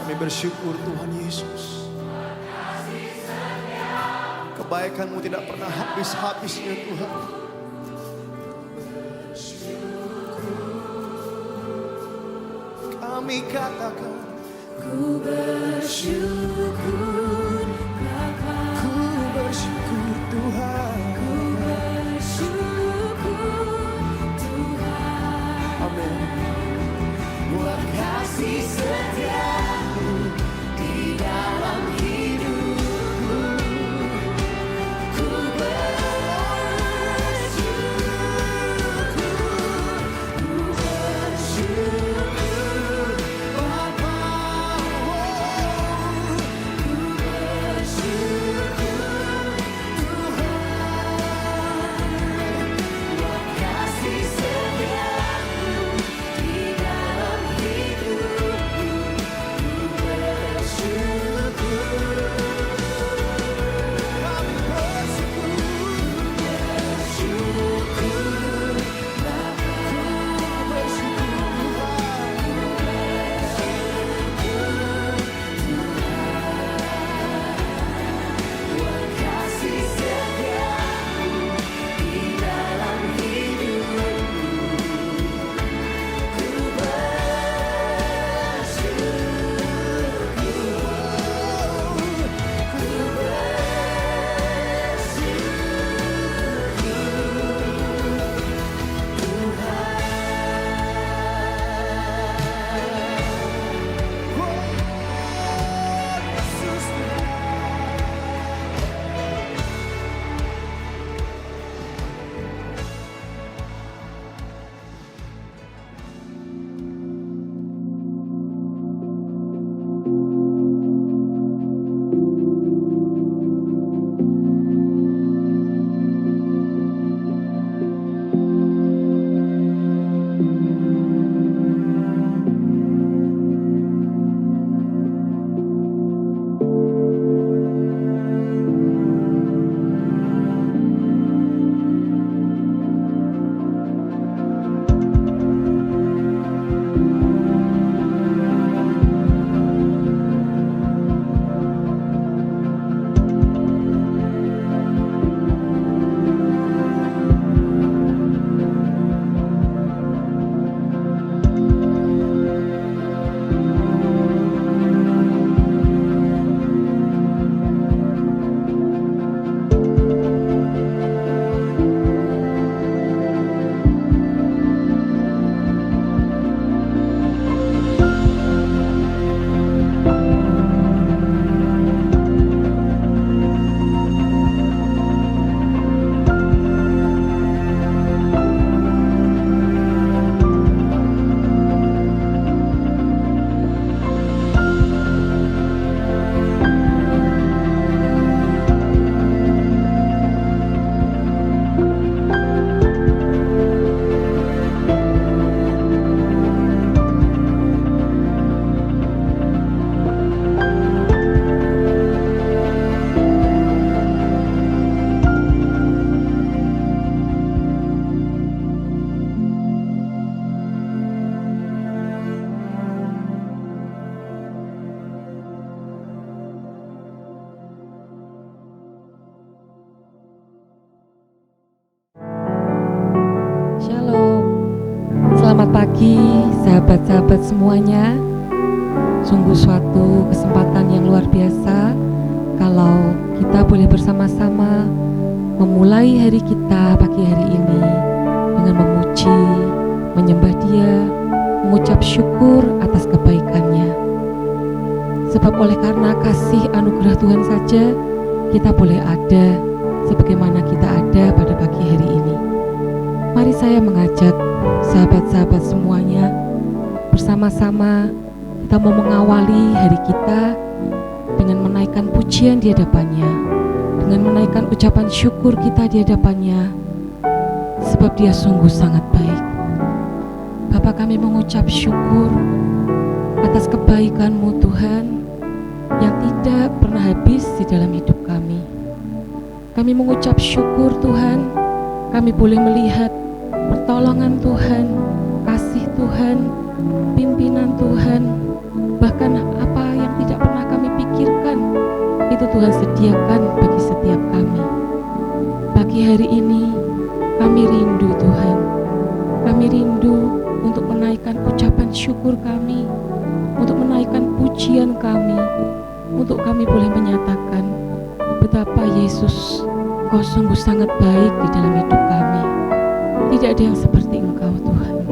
Kami bersyukur Tuhan Yesus. Kebaikan-Mu tidak pernah habis-habisnya Tuhan. Kami katakan Ku bersyukur Bapa, ku bersyukur Tuhan. ku bersyukur Tuhan, Amin. buat kasih setia-Mu di dalam hidupku. Ku bersyukur Bapa, ku bersyukur Tuhan, buat kasih setia-Mu di dalam hidupku. Ku bersyukur, Kami bersyukur. bersyukur Bapa, buat kasih setia-Mu di dalam hidupku. Ku Shalom, selamat pagi sahabat-sahabat semuanya. Sungguh suatu kesempatan yang luar biasa kalau kita boleh bersama-sama memulai hari kita pagi hari ini dengan memuji, menyembah Dia, mengucap syukur atas kebaikannya. Sebab oleh karena kasih anugerah Tuhan saja kita boleh ada sebagaimana kita ada pada pagi hari ini. Mari saya mengajak sahabat-sahabat semuanya bersama-sama kita mau mengawali hari kita dengan menaikkan pujian di hadapannya, dengan menaikkan ucapan syukur kita di hadapannya, sebab Dia sungguh sangat baik. Bapa, kami mengucap syukur atas kebaikan-Mu Tuhan yang tidak pernah habis di dalam hidup kami. Kami mengucap syukur Tuhan, kami boleh melihat pertolongan Tuhan, kasih Tuhan, pimpinan Tuhan, bahkan apa Tuhan sediakan bagi setiap kami. Pagi hari ini kami rindu Tuhan. Kami rindu untuk menaikkan ucapan syukur kami, untuk menaikkan pujian kami, untuk kami boleh menyatakan betapa Yesus, Kau sungguh sangat baik di dalam hidup kami. Tidak ada yang seperti Engkau Tuhan.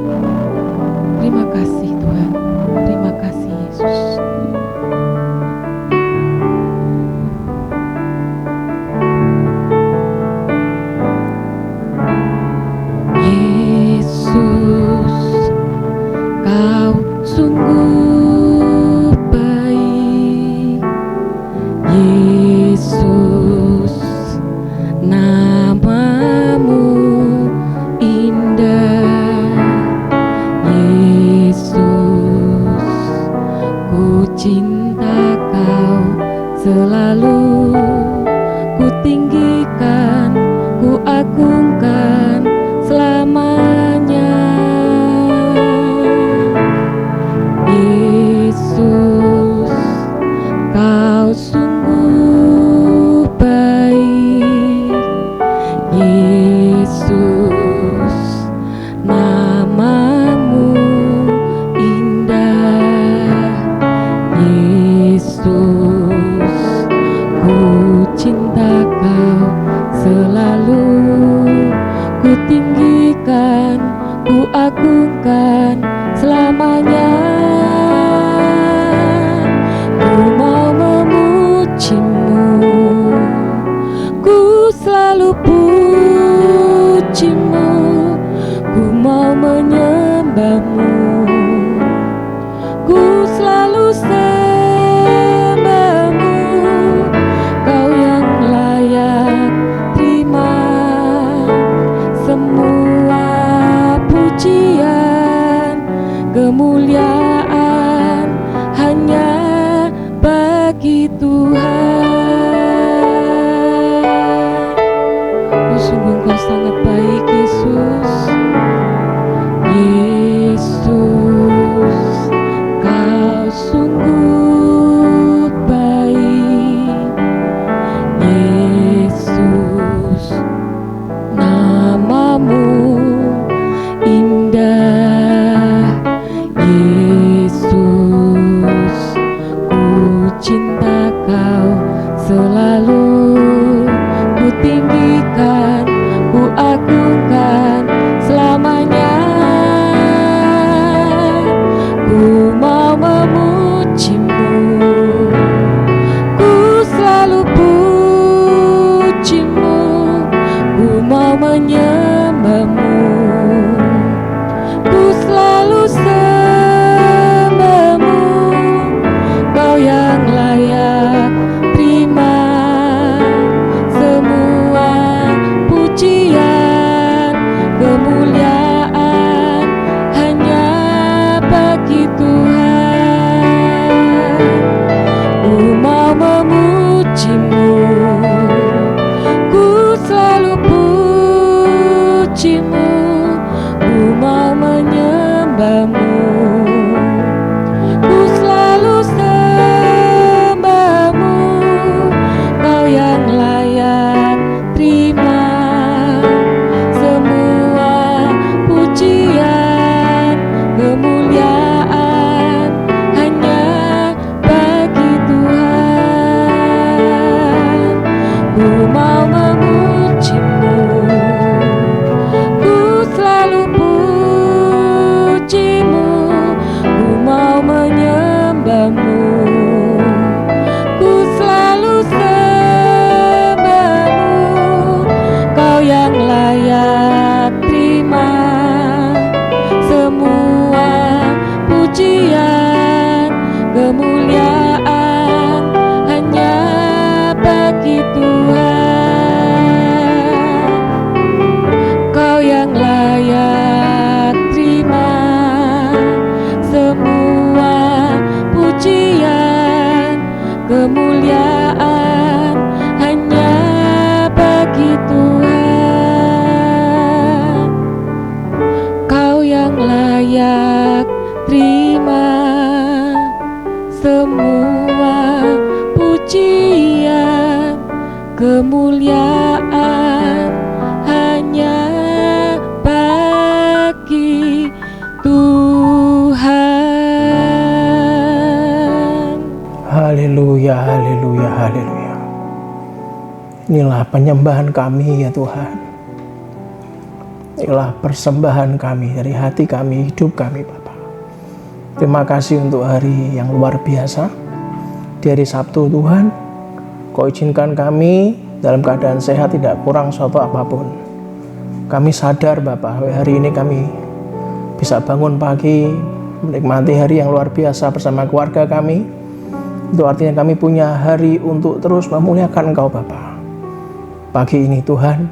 Terima kasih Tuhan. Terima kasih Yesus. Yesus, Kau sungguh baik. Yesus, namamu indah. Yesus, ku cinta Kau selalu. Ku tinggikan, ku agungkan selamanya. Yesus, Kau sungguh baik. Yesus, namamu indah. Yesus, ku cinta Kau selalu. Ku tinggikan, ku agungkan selamanya. Ku mau memujimu, ku selalu pujimu. Ku mau menyembahmu, ku selalu sembahmu. Kau yang layak terima semua pujian, kemuliaan hanya bagi Tuhan. Sungguh Kau sangat baik Yesus. Yesus, Kau sungguh baik. Yesus, namamu indah. Yesus, ku cinta Kau selalu. Ku tinggikan, ku agungkan selamanya. Ku mau memujimu, ku selalu pujimu. Ku mau menyembahmu, ku selalu sembahmu. Kau yang layak terima semua pujian, kemuliaan hanya bagi Tuhan. Ku mau memujimu, ku selalu pujimu. Ku mau menyembahmu, ku selalu sembahmu. Kau yang layak terima semua pujian, kemuliaan hanya bagi Tuhan. Ku mau memujimu, ku selalu pujimu. Ku mau menyembahmu, ku selalu sembahmu. Kau yang layak terima semua pujian, kemuliaan hanya bagi Tuhan. Kau yang layak terima semua pujian, kemuliaan hanya bagi Tuhan. Kau yang layak terima semua pujian, kemuliaan hanya bagi Tuhan. Haleluya, haleluya, haleluya. Inilah penyembahan kami ya Tuhan. Inilah persembahan kami dari hati kami, hidup kami Bapa. Terima kasih untuk hari yang luar biasa. Di hari Sabtu Tuhan, Kau izinkan kami dalam keadaan sehat, tidak kurang suatu apapun. Kami sadar Bapa, hari ini kami bisa bangun pagi, menikmati hari yang luar biasa bersama keluarga kami. Itu artinya kami punya hari untuk terus memuliakan Engkau Bapa. Pagi ini Tuhan,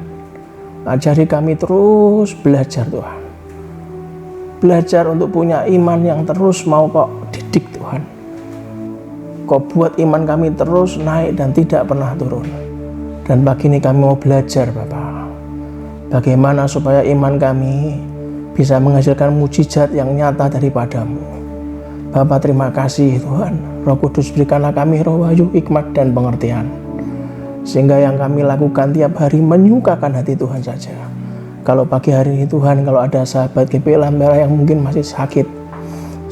ajari kami terus belajar Tuhan. Belajar untuk punya iman yang terus mau Kau didik Tuhan. Kau buat iman kami terus naik dan tidak pernah turun. Dan pagi ini kami mau belajar Bapa, bagaimana supaya iman kami bisa menghasilkan mujizat yang nyata daripada-Mu. Bapa, terima kasih Tuhan. Roh Kudus, berikanlah kami roh wahyu, hikmat dan pengertian, sehingga yang kami lakukan tiap hari menyukakan hati Tuhan saja. Kalau pagi hari ini Tuhan, kalau ada sahabat GPI Lampera yang mungkin masih sakit,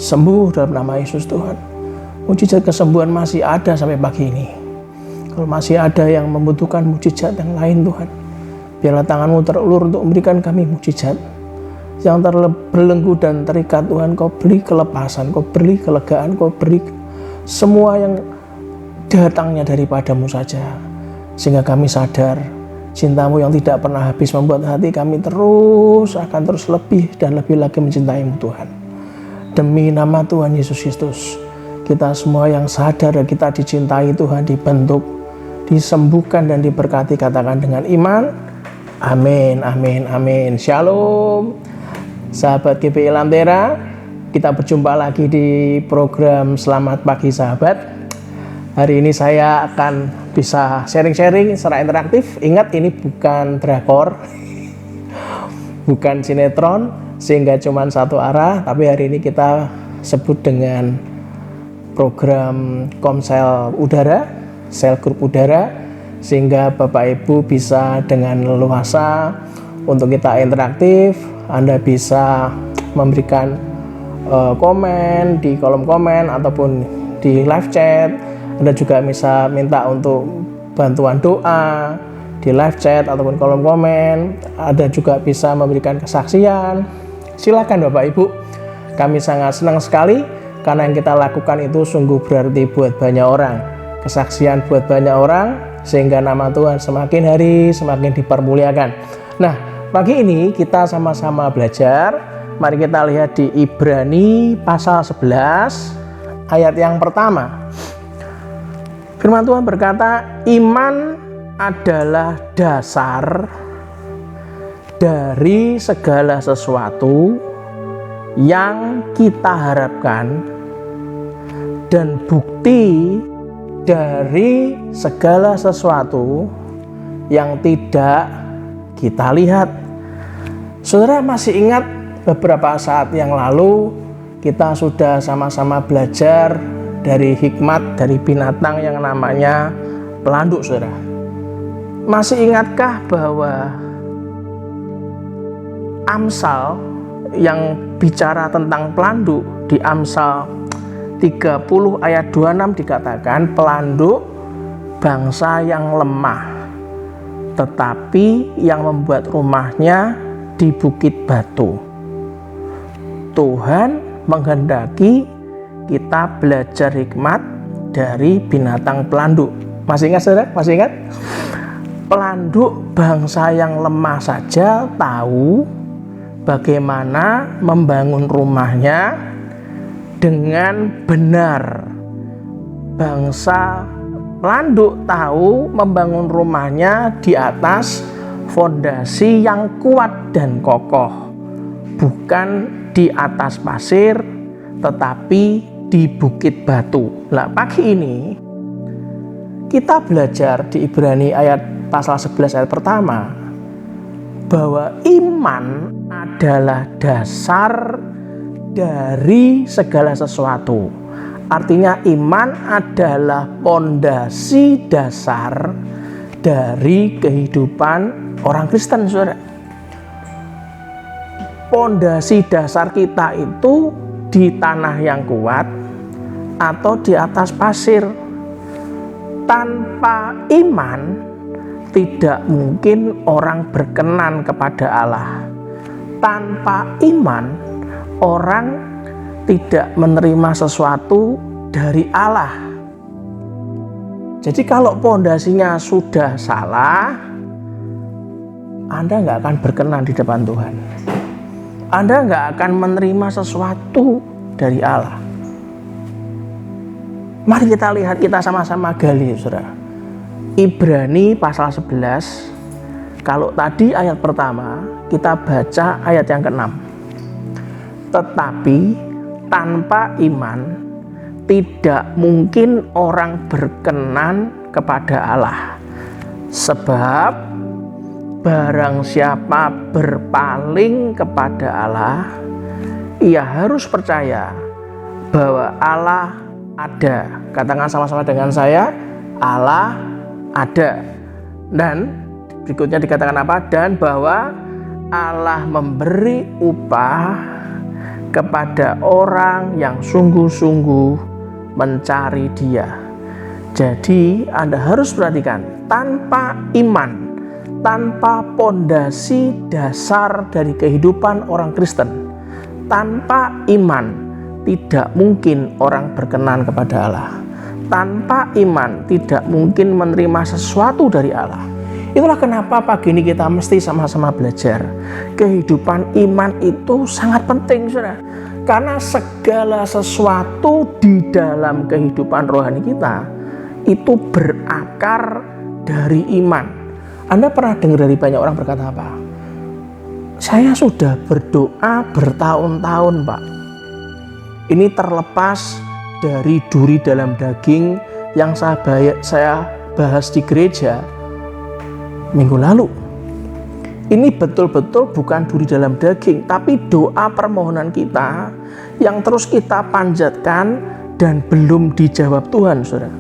sembuh dalam nama Yesus Tuhan. Mujizat kesembuhan masih ada sampai pagi ini. Kalau masih ada yang membutuhkan mujizat yang lain Tuhan, biarlah tangan-Mu terulur untuk memberikan kami mujizat. Yang terbelenggu dan terikat Tuhan, Kau beri kelepasan, Kau beri kelegaan, Kau beri semua yang datangnya daripada-Mu saja. Sehingga kami sadar cinta-Mu yang tidak pernah habis membuat hati kami akan terus lebih dan lebih lagi mencintai-Mu Tuhan. Demi nama Tuhan Yesus Kristus, kita semua yang sadar dan kita dicintai Tuhan, dibentuk, disembuhkan dan diberkati, katakan dengan iman, amin, amin, amin. Shalom sahabat GPI Lampera, kita berjumpa lagi di program Selamat Pagi Sahabat. Hari ini saya akan bisa sharing-sharing secara interaktif. Ingat, ini bukan drakor, bukan sinetron, sehingga cuma satu arah. Tapi hari ini kita sebut dengan program Komsel Udara, sel grup udara, sehingga Bapak Ibu bisa dengan leluasa untuk kita interaktif. Anda bisa memberikan komen di kolom komen ataupun di live chat. Anda juga bisa minta untuk bantuan doa di live chat ataupun kolom komen. Ada juga bisa memberikan kesaksian. Silakan Bapak Ibu. Kami sangat senang sekali karena yang kita lakukan itu sungguh berarti buat banyak orang. Kesaksian buat banyak orang, sehingga nama Tuhan semakin hari semakin dipermuliakan. Nah, pagi ini kita sama-sama belajar. Mari kita lihat di Ibrani pasal 11 ayat yang pertama. Firman Tuhan berkata, iman adalah dasar dari segala sesuatu yang kita harapkan dan bukti dari segala sesuatu yang tidak kita lihat. Saudara masih ingat beberapa saat yang lalu kita sudah sama-sama belajar dari hikmat dari binatang yang namanya pelanduk, saudara. Masih ingatkah bahwa Amsal yang bicara tentang pelanduk, di Amsal 30 ayat 26 dikatakan, pelanduk bangsa yang lemah, tetapi yang membuat rumahnya di bukit batu. Tuhan menghendaki kita belajar hikmat dari binatang pelanduk. Masih ingat saudara? Masih ingat? Pelanduk bangsa yang lemah saja tahu bagaimana membangun rumahnya dengan benar. Bangsa pelanduk tahu membangun rumahnya di atas fondasi yang kuat dan kokoh, bukan di atas pasir, tetapi di bukit batu. Nah, pagi ini kita belajar di Ibrani ayat pasal 11 ayat pertama bahwa iman adalah dasar dari segala sesuatu. Artinya iman adalah pondasi dasar dari kehidupan orang Kristen, saudara. Pondasi dasar kita itu di tanah yang kuat atau di atas pasir. Tanpa iman tidak mungkin orang berkenan kepada Allah. Tanpa iman orang tidak menerima sesuatu dari Allah. Jadi kalau pondasinya sudah salah, Anda nggak akan berkenan di depan Tuhan. Anda nggak akan menerima sesuatu dari Allah. Mari kita lihat, kita sama-sama gali, saudara. Ibrani pasal 11. Kalau tadi ayat pertama, kita baca ayat yang ke-6. Tetapi tanpa iman tidak mungkin orang berkenan kepada Allah. Sebab barang siapa berpaling kepada Allah, ia harus percaya bahwa Allah ada. Katakan sama-sama dengan saya, Allah ada. Dan berikutnya dikatakan apa? Dan bahwa Allah memberi upah kepada orang yang sungguh-sungguh mencari Dia. Jadi Anda harus perhatikan, tanpa iman, tanpa pondasi dasar dari kehidupan orang Kristen, tanpa iman tidak mungkin orang berkenan kepada Allah. Tanpa iman tidak mungkin menerima sesuatu dari Allah. Itulah kenapa pagi ini kita mesti sama-sama belajar. Kehidupan iman itu sangat penting, saudara. Karena segala sesuatu di dalam kehidupan rohani kita itu berakar dari iman. Anda pernah dengar dari banyak orang berkata apa? Saya sudah berdoa bertahun-tahun, Pak. Ini terlepas dari duri dalam daging yang saya bahas di gereja minggu lalu. Ini betul-betul bukan duri dalam daging, tapi doa permohonan kita yang terus kita panjatkan dan belum dijawab Tuhan, saudara.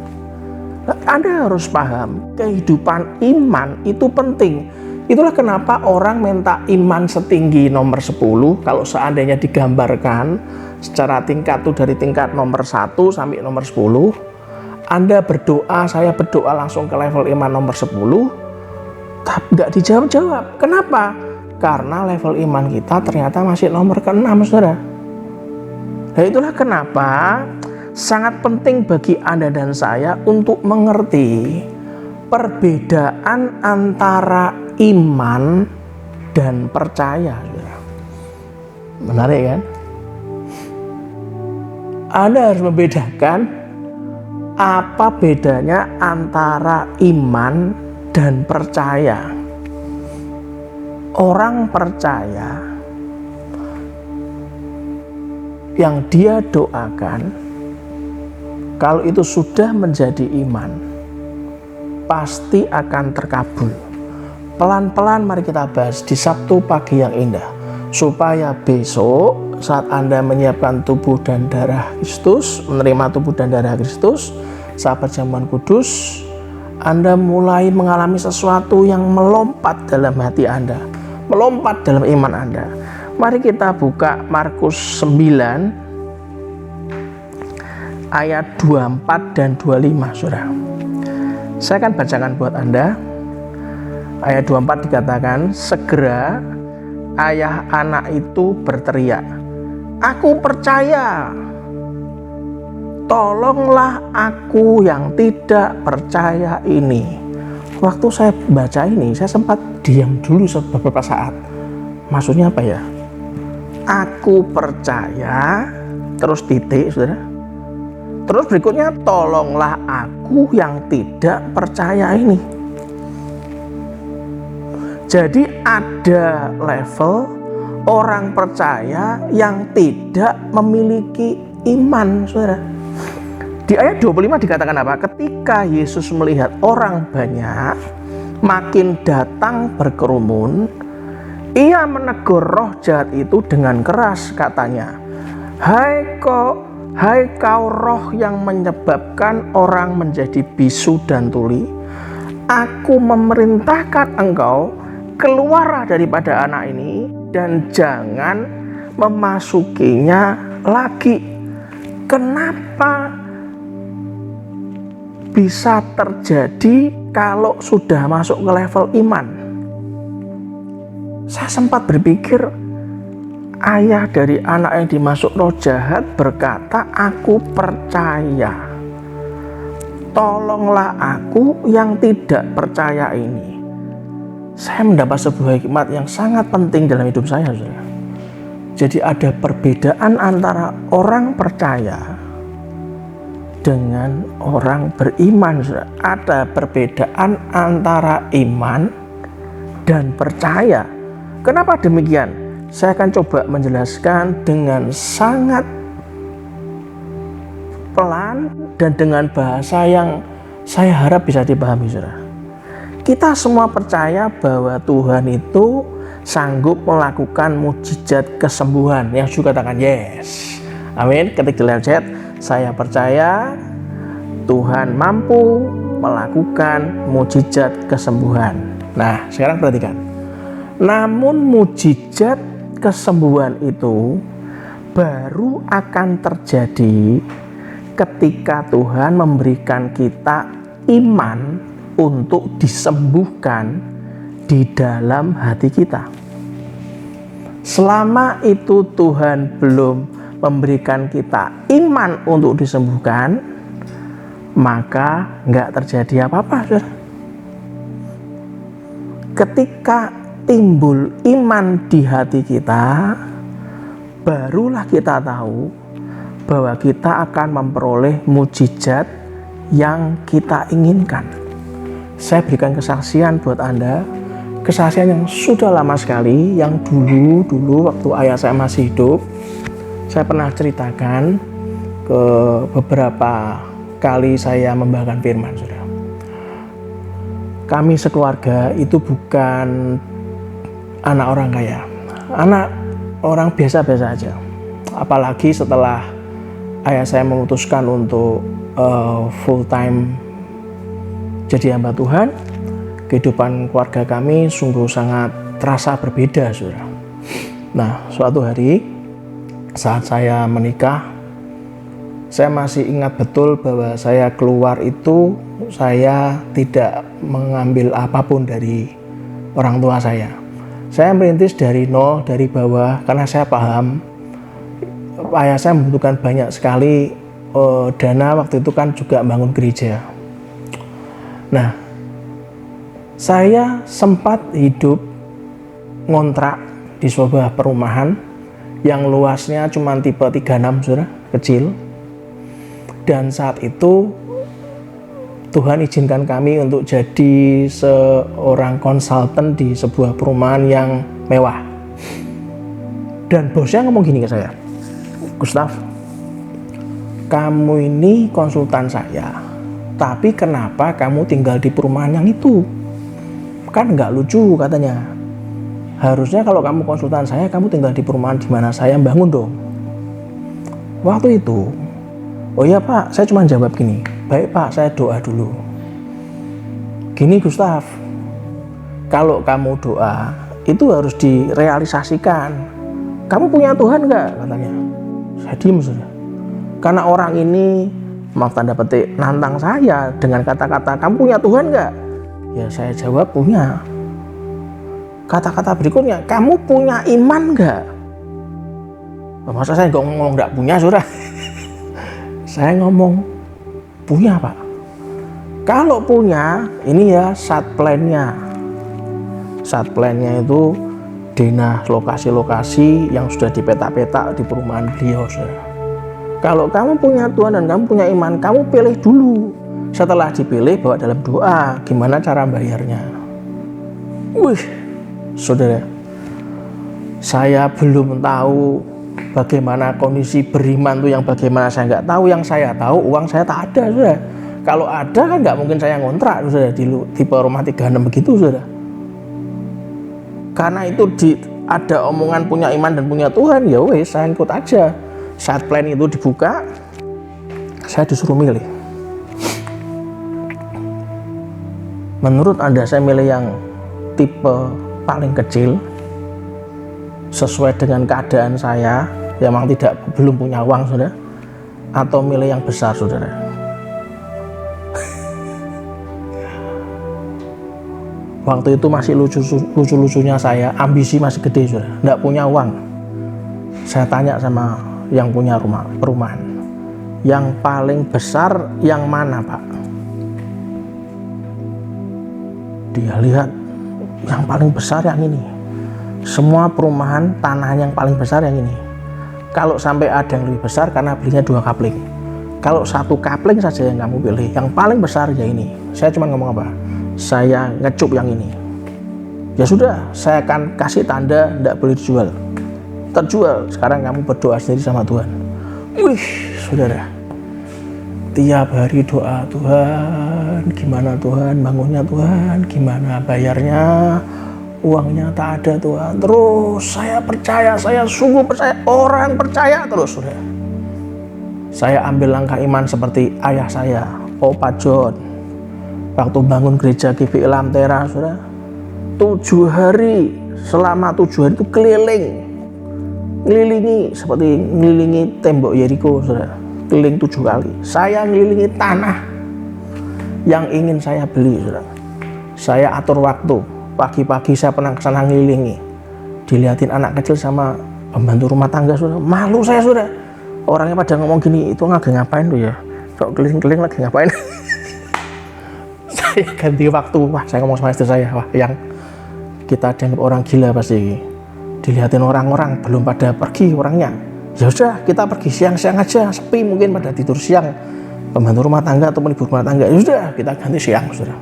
Anda harus paham, kehidupan iman itu penting. Itulah kenapa orang minta iman setinggi nomor 10. Kalau seandainya digambarkan secara tingkat itu dari tingkat nomor 1 sampai nomor 10. Anda berdoa, saya berdoa langsung ke level iman nomor 10. Tapi nggak dijawab-jawab. Kenapa? Karena level iman kita ternyata masih nomor ke-6, saudara. Nah, itulah kenapa sangat penting bagi Anda dan saya untuk mengerti perbedaan antara iman dan percaya. Menarik kan? Anda harus membedakan apa bedanya antara iman dan percaya. Orang percaya yang dia doakan, kalau itu sudah menjadi iman, pasti akan terkabul. Pelan-pelan mari kita bahas di Sabtu pagi yang indah, supaya besok saat Anda menyiapkan tubuh dan darah Kristus, menerima tubuh dan darah Kristus, saat perjamuan kudus, Anda mulai mengalami sesuatu yang melompat dalam hati Anda, melompat dalam iman Anda. Mari kita buka Markus 9 ayat 24 dan 25, saudara. Saya akan bacakan buat Anda. Ayat 24 dikatakan, segera ayah anak itu berteriak, "Aku percaya, tolonglah aku yang tidak percaya ini." Waktu saya baca ini, saya sempat diam dulu beberapa saat. Maksudnya apa ya? Aku percaya, terus titik, saudara. Terus berikutnya, tolonglah aku yang tidak percaya ini. Jadi ada level orang percaya yang tidak memiliki iman, saudara. Di ayat 25 dikatakan apa? Ketika Yesus melihat orang banyak makin datang berkerumun, ia menegur roh jahat itu dengan keras, katanya, Hai kau roh yang menyebabkan orang menjadi bisu dan tuli, aku memerintahkan engkau keluarlah daripada anak ini dan jangan memasukinya lagi. Kenapa bisa terjadi kalau sudah masuk ke level iman? Saya sempat berpikir, ayah dari anak yang dimasuk roh jahat berkata, aku percaya. Tolonglah aku yang tidak percaya ini. Saya mendapat sebuah hikmat yang sangat penting dalam hidup saya, saudara. Jadi ada perbedaan antara orang percaya dengan orang beriman, saudara. Ada perbedaan antara iman dan percaya. Kenapa demikian? Saya akan coba menjelaskan dengan sangat pelan dan dengan bahasa yang saya harap bisa dipahami, saudara. Kita semua percaya bahwa Tuhan itu sanggup melakukan mukjizat kesembuhan. Yang juga katakan yes. Amin. Ketik di layar chat, saya percaya Tuhan mampu melakukan mukjizat kesembuhan. Nah, sekarang perhatikan. Namun mukjizat kesembuhan itu baru akan terjadi ketika Tuhan memberikan kita iman untuk disembuhkan di dalam hati kita. Selama itu Tuhan belum memberikan kita iman untuk disembuhkan, maka nggak terjadi apa-apa, saudara. Ketika timbul iman di hati kita, barulah kita tahu bahwa kita akan memperoleh mukjizat yang kita inginkan. Saya berikan kesaksian buat Anda, kesaksian yang sudah lama sekali, yang dulu waktu ayah saya masih hidup, saya pernah ceritakan ke beberapa kali saya membagikan firman, saudara. Kami sekeluarga itu bukan anak orang kaya, anak orang biasa-biasa aja. Apalagi setelah ayah saya memutuskan untuk full time jadi hamba Tuhan, kehidupan keluarga kami sungguh sangat terasa berbeda, saudara. Nah, suatu hari saat saya menikah, saya masih ingat betul bahwa saya keluar itu saya tidak mengambil apapun dari orang tua saya. Saya merintis dari nol, dari bawah, karena saya paham ayah saya membutuhkan banyak sekali dana. Waktu itu kan juga bangun gereja. Nah, saya sempat hidup ngontrak di sebuah perumahan yang luasnya cuma tipe 36, saudara, kecil. Dan saat itu Tuhan izinkan kami untuk jadi seorang konsultan di sebuah perumahan yang mewah. Dan bosnya ngomong gini ke saya, Gustaf, kamu ini konsultan saya, tapi kenapa kamu tinggal di perumahan yang itu? Kan nggak lucu, katanya. Harusnya kalau kamu konsultan saya, kamu tinggal di perumahan di mana saya bangun dong. Waktu itu, oh iya Pak, saya cuma jawab gini, baik Pak, saya doa dulu. Gini Gustaf, kalau kamu doa, itu harus direalisasikan. Kamu punya Tuhan nggak? Katanya. Saya diem, saudara. Karena orang ini, maaf tanda petik, nantang saya dengan kata-kata, kamu punya Tuhan nggak? Ya saya jawab punya. Kata-kata berikutnya, kamu punya iman nggak? Masa saya ngomong nggak punya, saudara? Saya ngomong punya Pak. Kalau punya, ini ya sat plan-nya. Sat plan-nya itu denah lokasi-lokasi yang sudah dipetak-petak di perumahan beliau, saudara. Kalau kamu punya Tuhan dan kamu punya iman, kamu pilih dulu. Setelah dipilih, bawa dalam doa. Gimana cara bayarnya? Wih, saudara, saya belum tahu bagaimana kondisi beriman itu yang bagaimana saya nggak tahu. Yang saya tahu uang saya tak ada, saudara. Kalau ada kan nggak mungkin saya ngontrak, saudara, di tipe rumah 36 begitu, saudara. Karena itu ada omongan punya iman dan punya Tuhan, ya wes saya ikut aja. Saat plan itu dibuka, saya disuruh milih. Menurut Anda saya milih yang tipe paling kecil sesuai dengan keadaan saya yang memang belum punya uang, saudara, atau milih yang besar, saudara? Waktu itu masih lucu-lucunya saya, ambisi masih gede, saudara, nggak punya uang. Saya tanya sama yang punya perumahan, yang paling besar yang mana, Pak? Dia lihat yang paling besar yang ini. Semua perumahan tanah yang paling besar yang ini. Kalau sampai ada yang lebih besar karena belinya 2 kapling. Kalau 1 kapling saja yang kamu pilih, yang paling besar ya ini. Saya cuma ngomong apa? Saya ngecup yang ini. Ya sudah, saya akan kasih tanda tidak boleh dijual. Terjual. Sekarang kamu berdoa sendiri sama Tuhan. Wih, saudara. Tiap hari doa, Tuhan, gimana Tuhan bangunnya, Tuhan, gimana bayarnya, uangnya tak ada, Tuhan. Terus saya percaya, saya sungguh percaya, orang percaya terus, saudara. Saya ambil langkah iman seperti ayah saya, Opa John, waktu bangun gereja GBI Lamtera, saudara. 7 hari, selama 7 hari itu ngelilingi seperti ngelilingi tembok Yeriko, saudara. Keliling 7 kali. Saya ngelilingi tanah yang ingin saya beli, saudara. Saya atur waktu. Pagi-pagi saya pernah ke sana ngelilingi. Dilihatin anak kecil sama pembantu rumah tangga, saudara. Malu saya, saudara. Orangnya pada ngomong gini, itu lagi ngapain tuh ya? Kok keliling-keliling lagi ngapain? Saya ganti waktu. Wah, saya ngomong sama istri saya, wah, yang kita dianggap orang gila pasti. Dilihatin orang-orang belum pada pergi orangnya. Ya sudah, kita pergi siang-siang aja, sepi mungkin pada tidur siang. Pembantu rumah tangga ataupun ibu rumah tangga, ya sudah, kita ganti siang, saudara.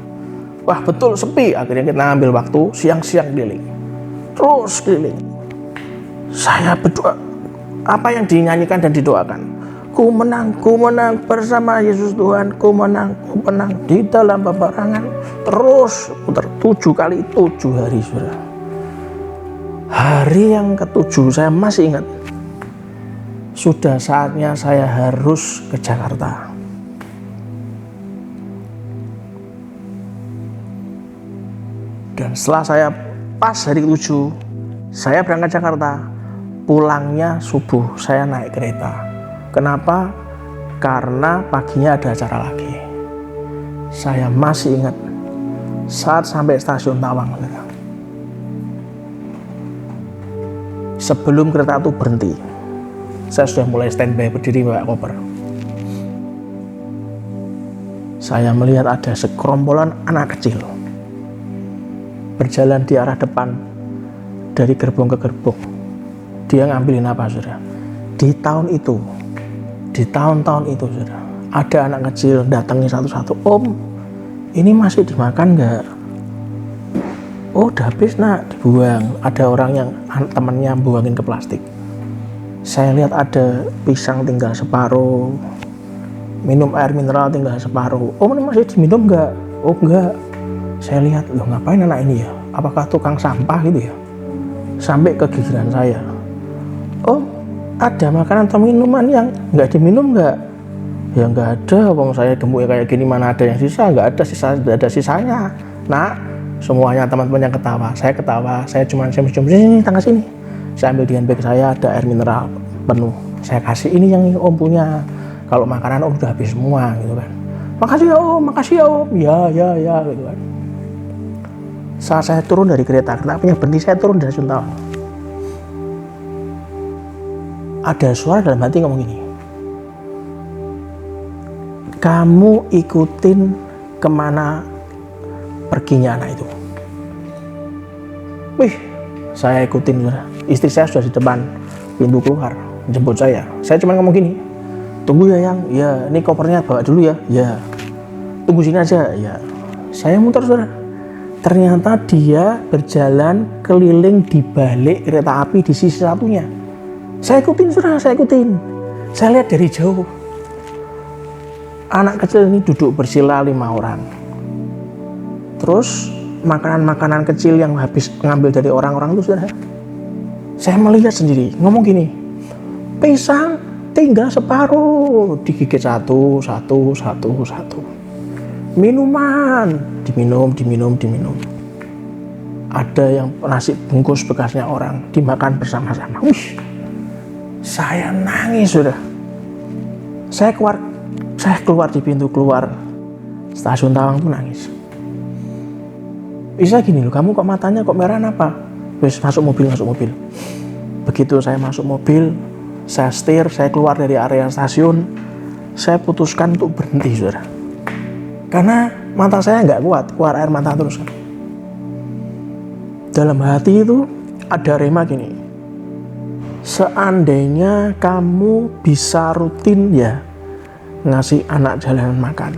Wah, betul sepi. Akhirnya kita ambil waktu siang-siang keliling. Terus keliling. Saya berdoa. Apa yang dinyanyikan dan didoakan? Ku menang bersama Yesus Tuhan. Ku menang di dalam peperangan. Terus putar 7 kali 7 hari, saudara. Hari yang ke-7 saya masih ingat. Sudah saatnya saya harus ke Jakarta. Dan setelah saya pas hari ke-7, saya berangkat Jakarta. Pulangnya subuh, saya naik kereta. Kenapa? Karena paginya ada acara lagi. Saya masih ingat saat sampai stasiun Tawang. Sebelum kereta itu berhenti, saya sudah mulai standby berdiri bawa koper. Saya melihat ada sekerombolan anak kecil berjalan di arah depan dari gerbong ke gerbong. Dia ngambilin apa, saudara? Di tahun-tahun itu, saudara, ada anak kecil datangi satu-satu. Om, ini masih dimakan nggak? Oh, udah habis nak, dibuang. Ada orang yang temannya buangin ke plastik. Saya lihat ada pisang tinggal separuh, minum air mineral tinggal separuh. Oh, ini masih diminum nggak? Oh, enggak. Saya lihat, loh ngapain anak ini ya? Apakah tukang sampah gitu ya? Sampai kegigiran saya. Oh, ada makanan atau minuman yang nggak diminum nggak? Ya nggak ada, wong saya gemuk kayak gini mana ada yang sisa? Nggak ada sisanya. Nah, semuanya teman-teman yang ketawa. Saya cuma cium-cium sini, tangga sini. Saya ambil di handbag saya, ada air mineral penuh. Saya kasih, ini yang om punya. Kalau makanan om udah habis semua gitu kan. Makasih ya om, ya gitu kan. Saat saya turun dari kereta punya berhenti, saya turun dari stasiun Tawang. Ada suara dalam hati ngomong gini, kamu ikutin kemana perginya anak itu. Wih, saya ikutin, saudara. Istri saya sudah di depan pintu keluar jemput saya. Saya cuma ngomong gini, tunggu ya yang, ya ini kopernya bawa dulu ya, ya tunggu sini aja, ya. Saya muter, saudara. Ternyata dia berjalan keliling di balik kereta api di sisi satunya. Saya ikutin, saudara, saya ikutin. Saya lihat dari jauh. Anak kecil ini duduk bersila 5 orang. Terus makanan-makanan kecil yang habis ngambil dari orang-orang itu, saudara. Saya melihat sendiri, ngomong gini, pisang tinggal separuh, digigit satu. Minuman, diminum. Ada yang nasi bungkus bekasnya orang, dimakan bersama-sama. Saya nangis sudah. Saya keluar di pintu keluar stasiun Tawang tuh nangis. Bisa gini loh, kamu kok matanya kok merah apa? Wes masuk mobil. Begitu saya masuk mobil, saya setir, saya keluar dari area stasiun, saya putuskan untuk berhenti, saudara. Karena mata saya nggak kuat, keluar air mata terus. Dalam hati itu ada rema gini, seandainya kamu bisa rutin ya ngasih anak jalanan makan.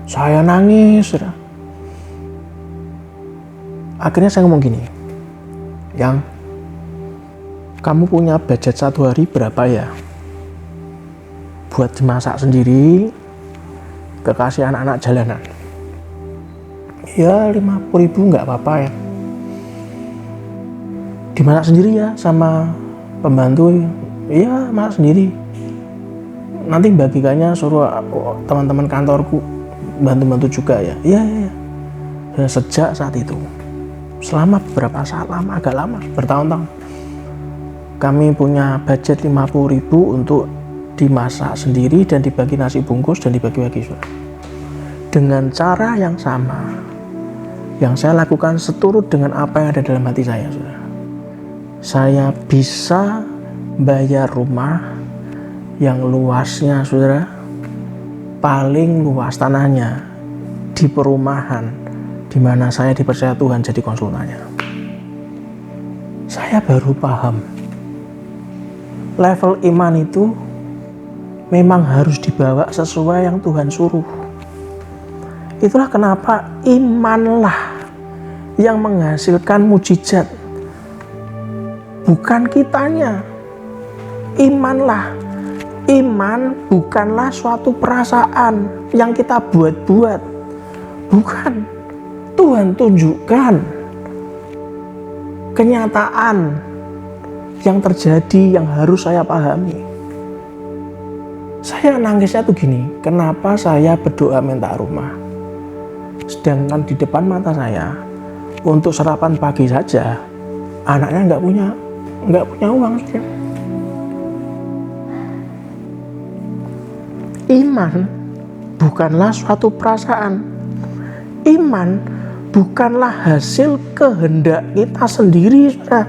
Saya nangis, saudara. Akhirnya saya ngomong gini, Yang, kamu punya budget 1 hari berapa ya? Buat dimasak sendiri, kekasih anak-anak jalanan. Ya 50.000 nggak apa-apa ya. Dimasak sendiri ya sama pembantu. Iya, masak sendiri. Nanti bagikannya suruh teman-teman kantorku bantu-bantu juga ya. Iya. Ya, sejak saat itu, selama beberapa saat lama, agak lama, bertahun-tahun, kami punya budget 50.000 untuk dimasak sendiri dan dibagi nasi bungkus dan dibagi-bagi. Dengan cara yang sama, yang saya lakukan seturut dengan apa yang ada dalam hati saya. Saya bisa bayar rumah yang luasnya, saudara, paling luas tanahnya di perumahan di mana saya dipercaya Tuhan jadi konsultannya. Saya baru paham level iman itu memang harus dibawa sesuai yang Tuhan suruh. Itulah kenapa imanlah yang menghasilkan mujizat, bukan kitanya. Iman bukanlah suatu perasaan yang kita buat-buat. Bukan. Tuhan tunjukkan kenyataan yang terjadi yang harus saya pahami. Saya nangisnya tuh gini, kenapa saya berdoa minta rumah, sedangkan di depan mata saya untuk sarapan pagi saja anaknya nggak punya uang. Iman bukanlah suatu perasaan. Iman bukanlah hasil kehendak kita sendiri, saudara.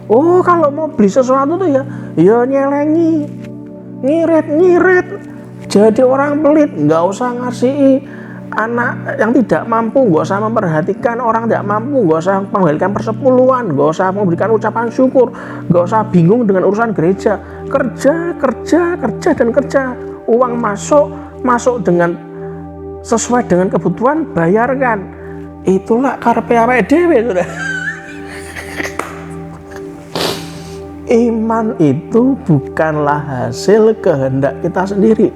Oh, kalau mau beli sesuatu tuh ya nyelengi, ngirit. Jadi orang pelit, nggak usah ngasih anak yang tidak mampu, nggak usah memperhatikan orang tidak mampu, nggak usah memberikan persepuluhan, nggak usah memberikan ucapan syukur, nggak usah bingung dengan urusan gereja. Kerja. Uang masuk dengan sesuai dengan kebutuhan, bayarkan. Itulah karepe awake dhewe, saudara. Iman itu bukanlah hasil kehendak kita sendiri.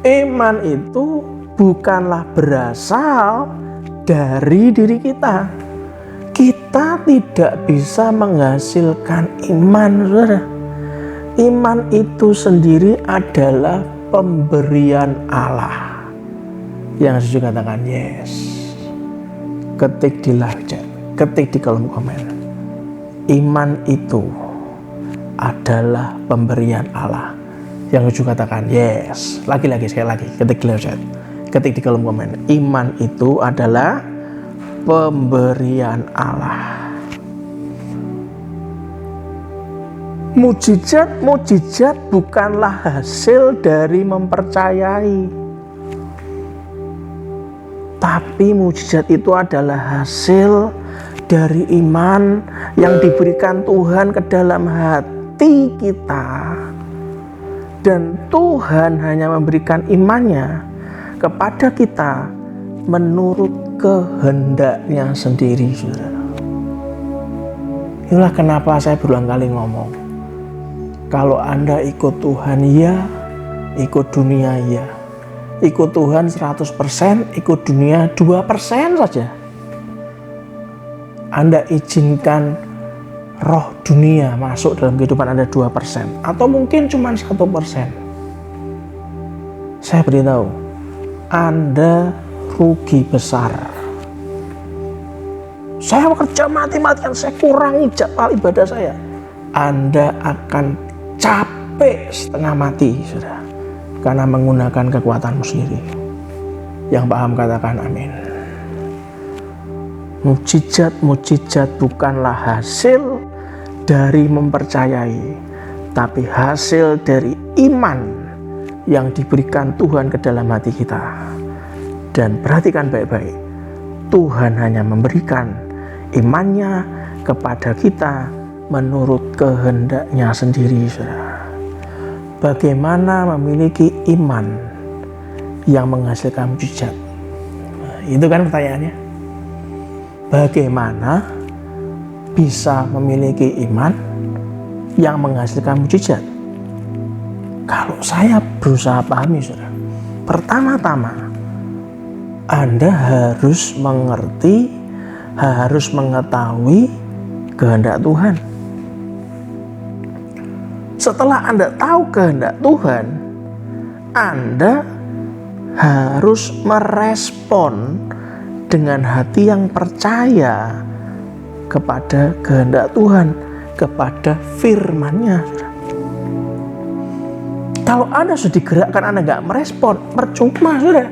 Iman itu bukanlah berasal dari diri kita. Kita tidak bisa menghasilkan iman, saudara. Iman itu sendiri adalah pemberian Allah. Yang Yesus katakan yes. Ketik di live chat, ketik di kolom komen. Iman itu adalah pemberian Allah. Yang Yesus katakan yes. Sekali lagi, ketik di live chat, ketik di kolom komen. Iman itu adalah pemberian Allah. Mujizat bukanlah hasil dari mempercayai, tapi mujizat itu adalah hasil dari iman yang diberikan Tuhan ke dalam hati kita. Dan Tuhan hanya memberikan imannya kepada kita menurut kehendaknya sendiri, saudara. Itulah kenapa saya berulang kali ngomong, kalau Anda ikut Tuhan ya, ikut dunia ya. Ikut Tuhan 100%, ikut dunia 2% saja. Anda izinkan roh dunia masuk dalam kehidupan Anda 2%, atau mungkin cuma 1%. Saya beritahu, Anda rugi besar. Saya bekerja mati-matian, saya kurangi jadwal ibadah saya. Anda akan capek setengah mati, saudara, karena menggunakan kekuatanmu sendiri. Yang paham katakan amin. Mukjizat-mukjizat bukanlah hasil dari mempercayai, tapi hasil dari iman yang diberikan Tuhan ke dalam hati kita. Dan perhatikan baik-baik, Tuhan hanya memberikan imannya kepada kita menurut kehendaknya sendiri, saudara. Bagaimana memiliki iman yang menghasilkan mukjizat? Itu kan pertanyaannya. Bagaimana bisa memiliki iman yang menghasilkan mukjizat? Kalau saya berusaha pahami, saudara, pertama-tama Anda harus mengerti, harus mengetahui kehendak Tuhan. Setelah Anda tahu kehendak Tuhan, Anda harus merespon dengan hati yang percaya kepada kehendak Tuhan, kepada firman-Nya. Kalau Anda sudah digerakkan, Anda nggak merespon, percuma, saudara.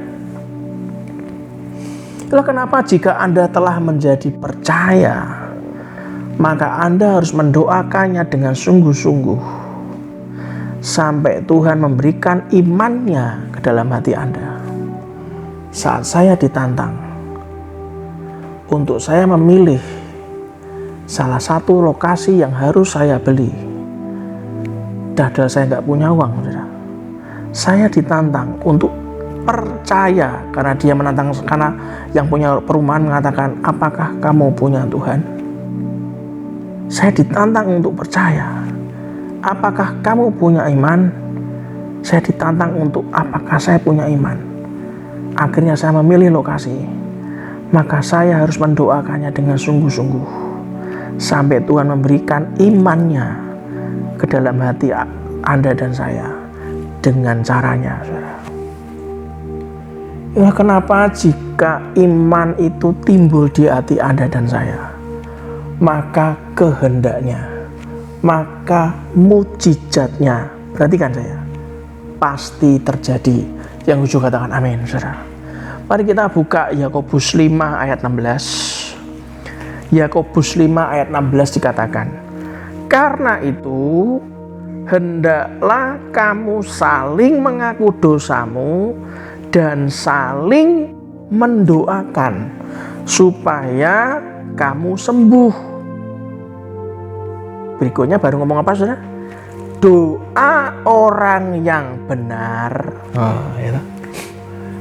Itulah kenapa jika Anda telah menjadi percaya, maka Anda harus mendoakannya dengan sungguh-sungguh sampai Tuhan memberikan imannya ke dalam hati Anda. Saat saya ditantang untuk saya memilih salah satu lokasi yang harus saya beli, padahal saya nggak punya uang, saudara. Saya ditantang untuk percaya karena dia menantang, karena yang punya perumahan mengatakan, apakah kamu punya Tuhan? Saya ditantang untuk percaya, apakah kamu punya iman? Saya ditantang untuk apakah saya punya iman? Akhirnya saya memilih lokasi, maka saya harus mendoakannya dengan sungguh-sungguh sampai Tuhan memberikan imannya ke dalam hati Anda dan saya dengan caranya, saudara. Ya, kenapa jika iman itu timbul di hati Anda dan saya, maka kehendaknya, maka mukjizatnya, perhatikan saya, pasti terjadi. Yang ujung katakan amin, saudara. Mari kita buka Yakobus 5 ayat 16. Yakobus 5 ayat 16 dikatakan, karena itu hendaklah kamu saling mengaku dosamu dan saling mendoakan supaya kamu sembuh. Berikutnya baru ngomong apa, saudara? Doa orang yang benar. Ya.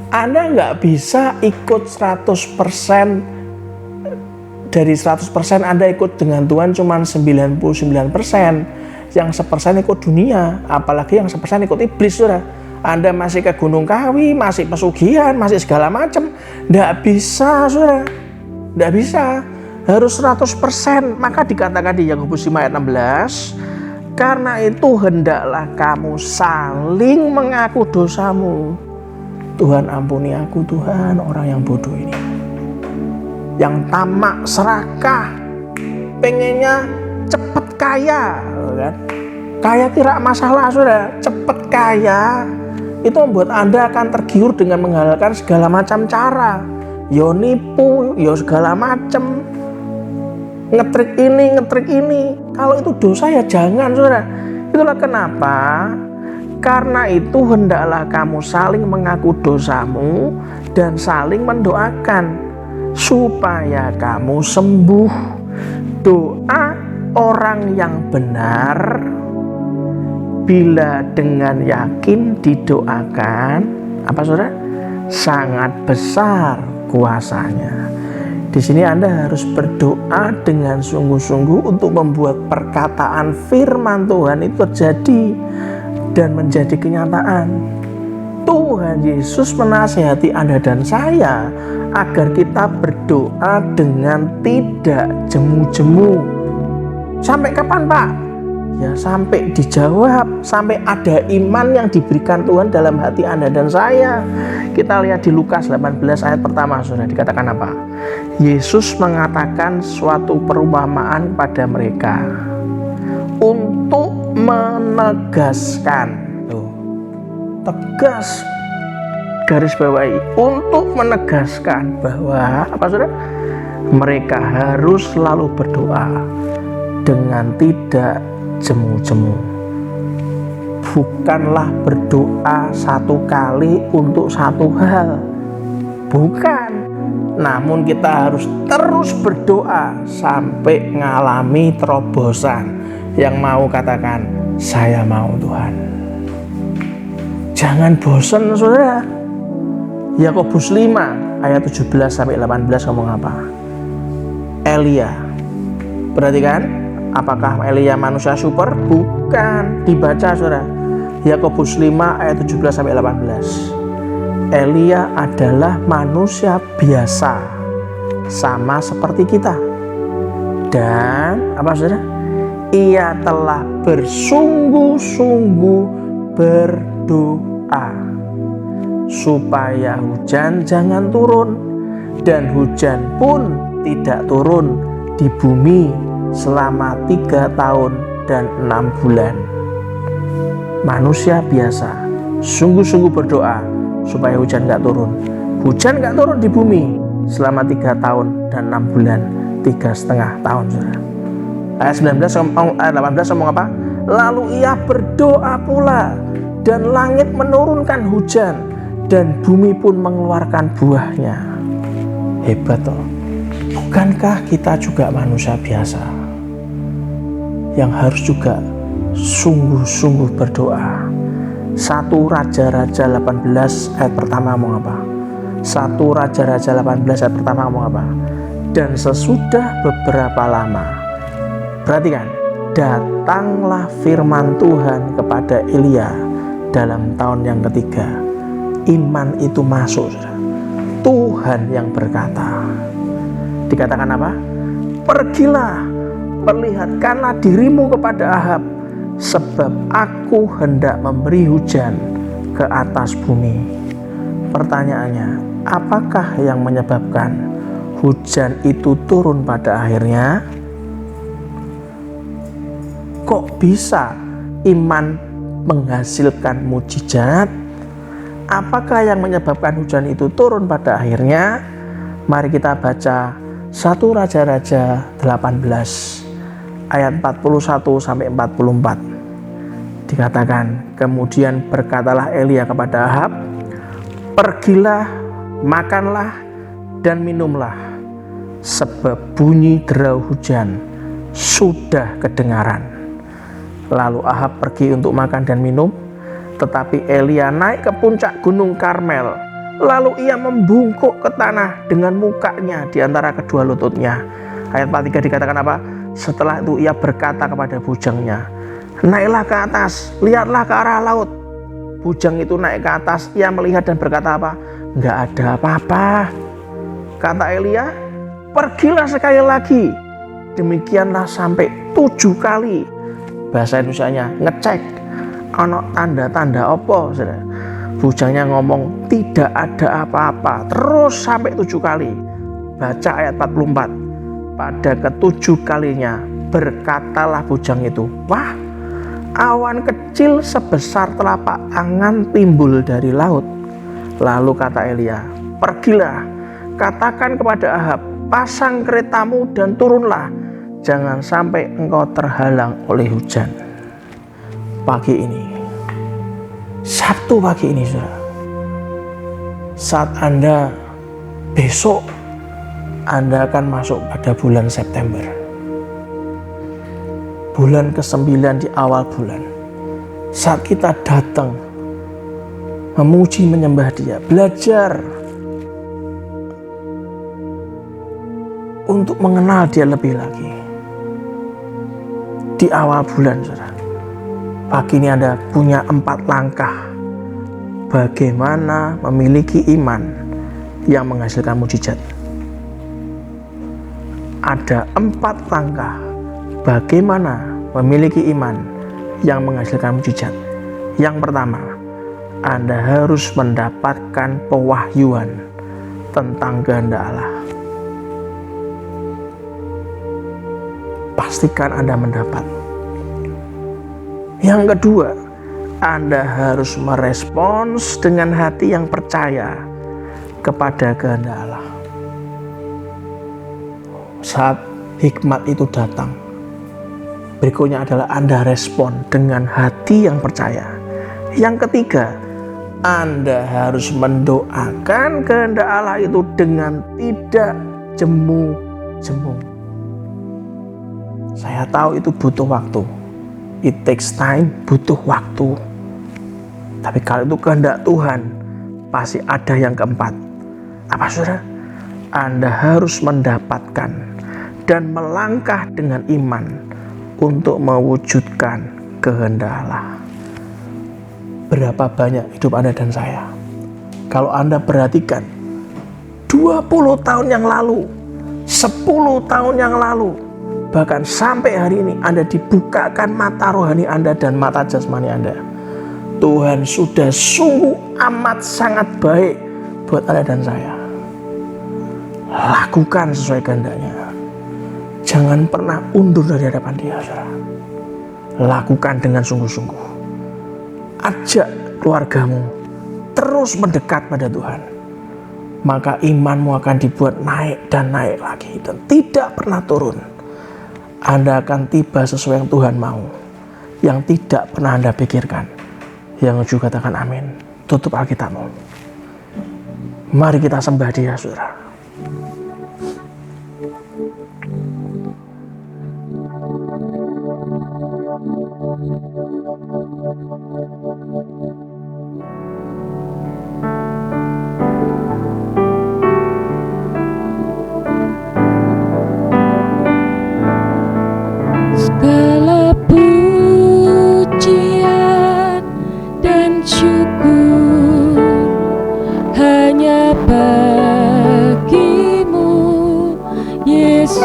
Anda nggak bisa ikut 100%, dari 100% Anda ikut dengan Tuhan cuma 99%. Yang 1% ikut dunia, apalagi yang 1% ikut iblis, saudara. Anda masih ke Gunung Kawi, masih pesugihan, masih segala macam. Nggak bisa, saudara. Nggak bisa. Harus 100%. Maka dikatakan di Yakobus 5 ayat 16, karena itu hendaklah kamu saling mengaku dosamu. Tuhan ampuni aku, Tuhan, orang yang bodoh ini, yang tamak, serakah, pengennya cepet kaya, kan? Kaya tidak masalah, saudara. Cepet kaya itu membuat Anda akan tergiur dengan menghalalkan segala macam cara. Yo nipu, yo segala macam, ngetrik ini. Kalau itu dosa ya jangan, saudara. Itulah kenapa, karena itu hendaklah kamu saling mengaku dosamu dan saling mendoakan supaya kamu sembuh. Doa orang yang benar bila dengan yakin didoakan, apa, saudara? Sangat besar kuasanya. Di sini Anda harus berdoa dengan sungguh-sungguh untuk membuat perkataan firman Tuhan itu terjadi dan menjadi kenyataan. Tuhan Yesus menasihati Anda dan saya agar kita berdoa dengan tidak jemu-jemu. Sampai kapan Pak? Ya sampai dijawab, sampai ada iman yang diberikan Tuhan dalam hati Anda dan saya. Kita lihat di Lukas 18 ayat pertama, saudara, dikatakan apa? Yesus mengatakan suatu perumpamaan pada mereka untuk menegaskan, tegas, garis bawahi, untuk menegaskan bahwa apa saudara? Mereka harus selalu berdoa dengan tidak jemu-jemu. Bukanlah berdoa satu kali untuk satu hal, bukan. Namun kita harus terus berdoa sampai mengalami terobosan. Yang mau katakan, saya mau Tuhan. Jangan bosan saudara. Yakobus 5 ayat 17 sampai 18 ngomong apa? Elia. Perhatikan, apakah Elia manusia super? Bukan. Dibaca saudara. Yakobus 5 ayat 17 sampai 18. Elia adalah manusia biasa, sama seperti kita. Dan apa saudara? Ia telah bersungguh-sungguh berdoa supaya hujan jangan turun, dan hujan pun tidak turun di bumi selama 3 tahun dan 6 bulan. Manusia biasa sungguh-sungguh berdoa supaya hujan gak turun. Hujan gak turun di bumi selama 3 tahun dan 6 bulan, 3,5 tahun saudara. Ayat 18 ngomong apa? Lalu ia berdoa pula, dan langit menurunkan hujan, dan bumi pun mengeluarkan buahnya. Hebat toh. Bukankah kita juga manusia biasa yang harus juga sungguh-sungguh berdoa? 1 Raja-Raja 18 ayat pertama ngomong apa? 1 Raja-Raja 18 ayat pertama ngomong apa? Dan sesudah beberapa lama, perhatikan, datanglah firman Tuhan kepada Elia dalam tahun yang ketiga. Iman itu masuk, saudara. Tuhan yang berkata, dikatakan apa? Pergilah, perlihatkanlah dirimu kepada Ahab, sebab aku hendak memberi hujan ke atas bumi. Pertanyaannya, apakah yang menyebabkan hujan itu turun pada akhirnya? Kok bisa iman menghasilkan mukjizat? Apakah yang menyebabkan hujan itu turun pada akhirnya? Mari kita baca 1 Raja-Raja 18 ayat 41 sampai 44. Dikatakan, kemudian berkatalah Elia kepada Ahab, pergilah, makanlah dan minumlah, sebab bunyi derau hujan sudah kedengaran. Lalu Ahab pergi untuk makan dan minum, tetapi Elia naik ke puncak gunung Karmel. Lalu ia membungkuk ke tanah dengan mukanya di antara kedua lututnya. Ayat 43 dikatakan apa? Setelah itu ia berkata kepada bujangnya, naiklah ke atas, lihatlah ke arah laut. Bujang itu naik ke atas, ia melihat dan berkata apa? Enggak ada apa-apa. Kata Elia, pergilah sekali lagi. Demikianlah sampai 7 kali. Bahasa Indonesianya ngecek, ono tanda-tanda apa, saudara. Bujangnya ngomong tidak ada apa-apa, terus sampai 7 kali. Baca ayat 44. Pada ke-7 kalinya berkatalah bujang itu, wah, awan kecil sebesar telapak tangan timbul dari laut. Lalu kata Elia, pergilah, katakan kepada Ahab, pasang keretamu dan turunlah, jangan sampai engkau terhalang oleh hujan. Pagi ini, Sabtu pagi ini, saudara, saat Anda besok Anda akan masuk pada bulan September, bulan ke-9 di awal bulan. Saat kita datang memuji menyembah Dia, belajar untuk mengenal Dia lebih lagi. Di awal bulan, saudara, pagi ini Anda punya 4 langkah bagaimana memiliki iman yang menghasilkan mukjizat. Ada 4 langkah Bagaimana memiliki iman yang menghasilkan mujizat? Yang pertama, Anda harus mendapatkan pewahyuan tentang kehendak Allah. Pastikan Anda mendapat. Yang kedua, Anda harus merespons dengan hati yang percaya kepada kehendak Allah. Saat hikmat itu datang, berikutnya adalah Anda respon dengan hati yang percaya. Yang ketiga, Anda harus mendoakan kehendak Allah itu dengan tidak jemu-jemu. Saya tahu itu butuh waktu. It takes time, butuh waktu. Tapi kalau itu kehendak Tuhan, pasti ada yang keempat. Apa saudara? Anda harus mendapatkan dan melangkah dengan iman untuk mewujudkan kehendak Allah. Berapa banyak hidup Anda dan saya? Kalau Anda perhatikan, 20 tahun yang lalu, 10 tahun yang lalu, bahkan sampai hari ini Anda dibukakan mata rohani Anda dan mata jasmani Anda. Tuhan sudah sungguh amat sangat baik buat Anda dan saya. Lakukan sesuai kehendaknya. Jangan pernah undur dari hadapan Dia, saudara. Lakukan dengan sungguh-sungguh. Ajak keluargamu terus mendekat pada Tuhan. Maka imanmu akan dibuat naik dan naik lagi dan tidak pernah turun. Anda akan tiba sesuai yang Tuhan mau, yang tidak pernah Anda pikirkan. Yang juga katakan amin. Tutup Alkitabmu. Mari kita sembah Dia, saudara. Segala pujian dan syukur hanya bagimu, Yesus.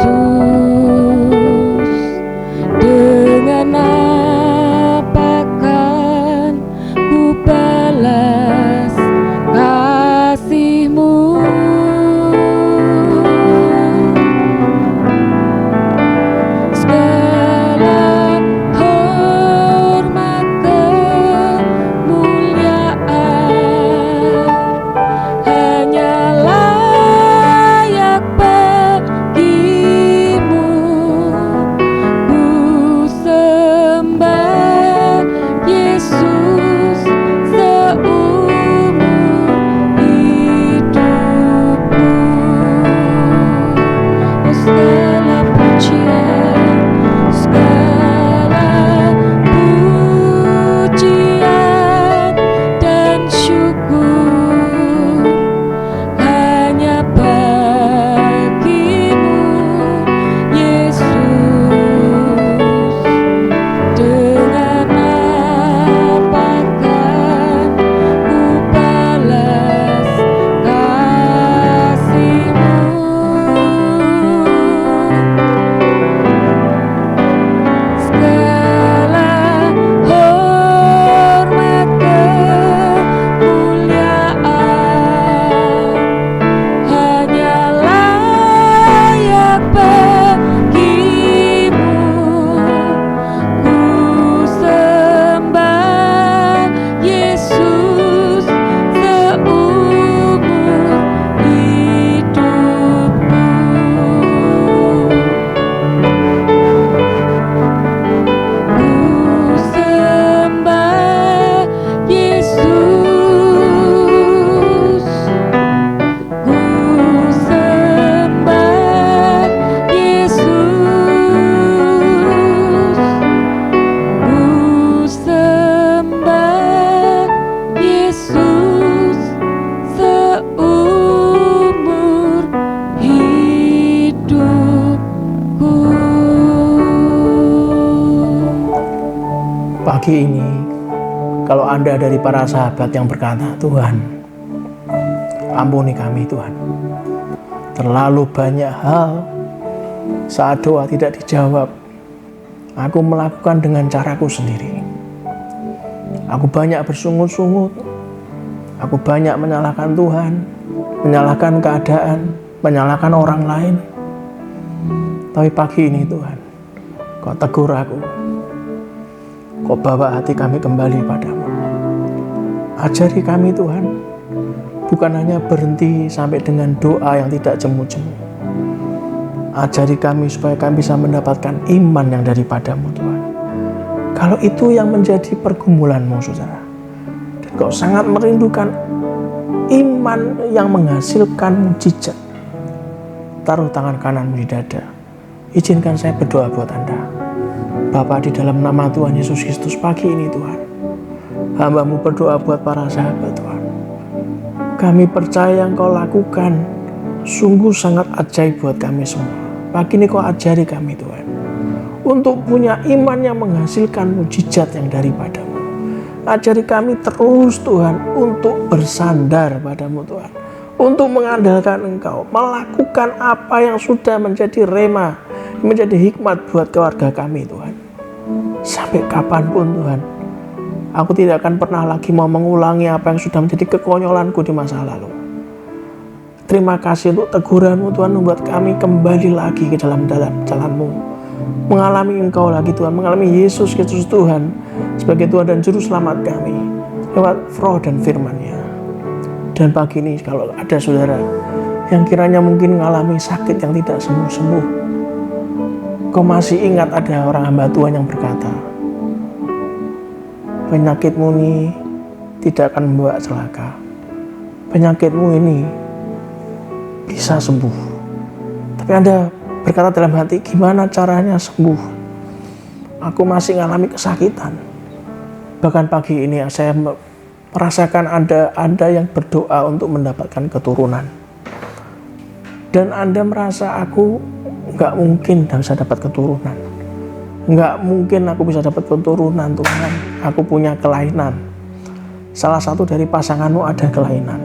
Dengan apa kan ku balas kasih-Mu? Segala hormat kemuliaan hanya layak bagimu. Ku sembah Yesus seumur hidupku. Oh, segala pujian, segala pujian dan syukur hanya bagimu, Yesus. Dengan apa kan ku balas kasih-Mu? Segala hormat kemuliaan hanya layak bagimu. Ku sembah Yesus seumur hidupku. Ku sembah Yesus. Ku sembah Yesus. Ku sembah Yesus seumur hidupku. Pagi ini, kalau Anda dari para sahabat yang berkata, Tuhan, ampuni kami Tuhan. Terlalu banyak hal saat doa tidak dijawab. Aku melakukan dengan caraku sendiri. Aku banyak bersungut-sungut. Aku banyak menyalahkan Tuhan, menyalahkan keadaan, menyalahkan orang lain. Tapi pagi ini Tuhan, Kau tegur aku. Kau bawa hati kami kembali padamu. Ajari kami Tuhan, bukan hanya berhenti sampai dengan doa yang tidak jemu-jemu. Ajari kami supaya kami bisa mendapatkan iman yang daripadamu Tuhan. Kalau itu yang menjadi pergumulanmu saudara, dan kau sangat merindukan iman yang menghasilkan mujizat, taruh tangan kananmu di dada. Izinkan saya berdoa buat Anda. Bapa, di dalam nama Tuhan Yesus Kristus pagi ini Tuhan, hamba-Mu berdoa buat para sahabat Tuhan. Kami percaya yang Kau lakukan sungguh sangat ajaib buat kami semua. Pagi ini Kau ajari kami Tuhan, untuk punya iman yang menghasilkan mujizat yang daripadamu. Ajari kami terus Tuhan untuk bersandar padamu Tuhan, untuk mengandalkan Engkau, melakukan apa yang sudah menjadi rema, menjadi hikmat buat keluarga kami Tuhan. Sampai kapanpun Tuhan, aku tidak akan pernah lagi mau mengulangi apa yang sudah menjadi kekonyolanku di masa lalu. Terima kasih untuk teguran-Mu Tuhan, membuat kami kembali lagi ke dalam jalan-Mu, mengalami Engkau lagi Tuhan, mengalami Yesus Kristus Tuhan sebagai Tuhan dan Juru Selamat kami lewat roh dan firman-Nya. Dan pagi ini kalau ada saudara yang kiranya mungkin mengalami sakit yang tidak sembuh-sembuh, Kau masih ingat ada orang hamba Tuhan yang berkata, penyakitmu ini tidak akan membawa celaka, penyakitmu ini bisa sembuh. Tapi Anda berkata dalam hati, gimana caranya sembuh? Aku masih mengalami kesakitan. Bahkan pagi ini saya merasakan Anda yang berdoa untuk mendapatkan keturunan. Dan Anda merasa aku nggak mungkin bisa dapat keturunan. Nggak mungkin aku bisa dapat keturunan Tuhan. Aku punya kelainan. Salah satu dari pasanganmu ada kelainan.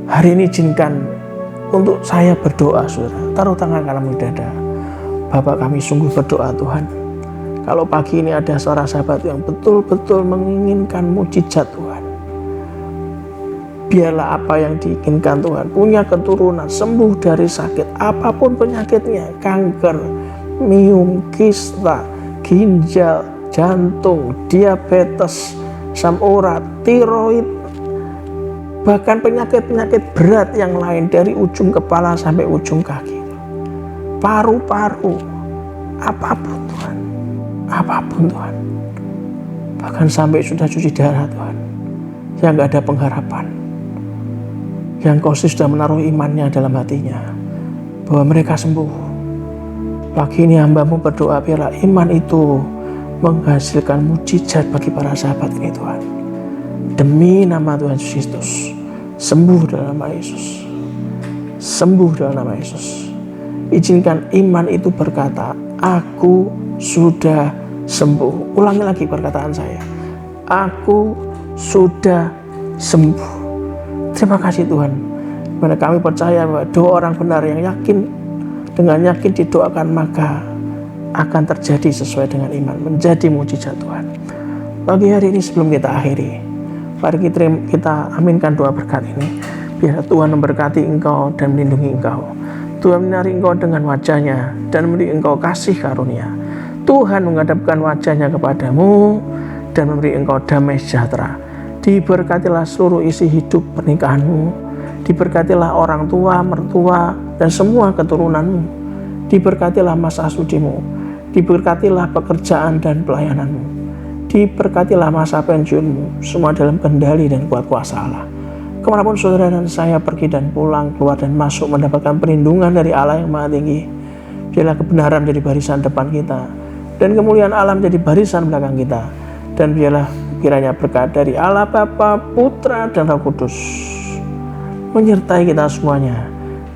Hari ini izinkan untuk saya berdoa saudara. Taruh tangan kananmu di dada. Bapak, kami sungguh berdoa Tuhan. Kalau pagi ini ada seorang sahabat yang betul-betul menginginkan mujizat Tuhan, biarlah apa yang diinginkan Tuhan, punya keturunan, sembuh dari sakit, apapun penyakitnya, kanker, miom, kista, ginjal, jantung, diabetes, asam urat, tiroid, bahkan penyakit-penyakit berat yang lain dari ujung kepala sampai ujung kaki, paru-paru, apapun Tuhan, apapun Tuhan, bahkan sampai sudah cuci darah Tuhan, yang gak ada pengharapan, yang Kau sudah menaruh imannya dalam hatinya bahwa mereka sembuh. Pagi ini hamba-Mu berdoa biarlah iman itu menghasilkan mujizat bagi para sahabat ini Tuhan. Demi nama Tuhan Yesus Kristus, sembuh dalam nama Yesus, sembuh dalam nama Yesus. Izinkan iman itu berkata, aku sudah sembuh. Ulangi lagi perkataan saya, aku sudah sembuh. Terima kasih Tuhan, karena kami percaya bahwa doa orang benar yang yakin, dengan yakin didoakan maka akan terjadi sesuai dengan iman, menjadi mujizat Tuhan. Pagi hari ini sebelum kita akhiri, mari kita aminkan doa berkat ini. Biar Tuhan memberkati engkau dan melindungi engkau. Tuhan menyinari engkau dengan wajahnya dan memberi engkau kasih karunia. Tuhan menghadapkan wajahnya kepadamu dan memberi engkau damai sejahtera. Diberkatilah seluruh isi hidup pernikahanmu. Diberkatilah orang tua, mertua, dan semua keturunanmu. Diberkatilah masa sudimu. Diberkatilah pekerjaan dan pelayananmu. Diberkatilah masa pensiunmu. Semua dalam kendali dan kuat kuasa Allah. Kemanapun saudara dan saya pergi dan pulang, keluar dan masuk, mendapatkan perlindungan dari Allah yang Maha Tinggi. Biarlah kebenaran menjadi barisan depan kita, dan kemuliaan Allah menjadi barisan belakang kita. Dan biarlah kiranya berkat dari Allah Bapa, Putra, dan Roh Kudus menyertai kita semuanya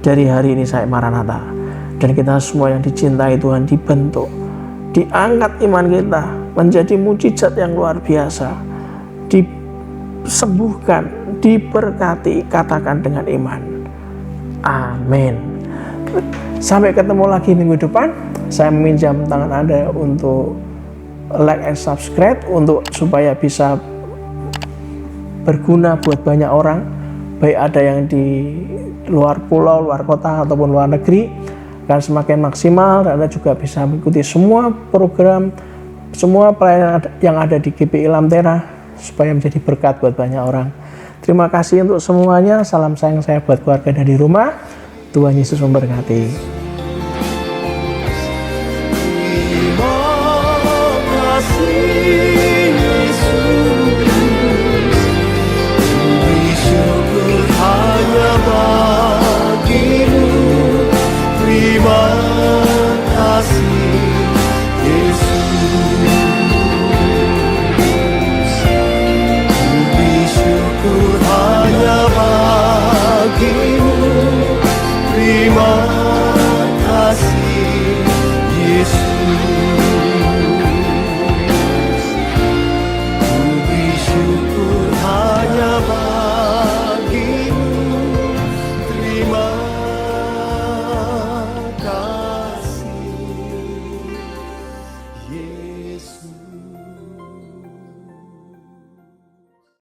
dari hari ini sampai Maranatha. Dan kita semua yang dicintai Tuhan dibentuk, diangkat iman kita menjadi mujizat yang luar biasa, disembuhkan, diberkati, katakan dengan iman. Amin. Sampai ketemu lagi minggu depan. Saya meminjam tangan Anda untuk like and subscribe supaya bisa berguna buat banyak orang, baik ada yang di luar pulau, luar kota ataupun luar negeri, akan semakin maksimal. Dan Anda juga bisa mengikuti semua program, semua pelayanan yang ada di GPI Lamtera supaya menjadi berkat buat banyak orang. Terima kasih untuk semuanya. Salam sayang saya buat keluarga dari rumah. Tuhan Yesus memberkati.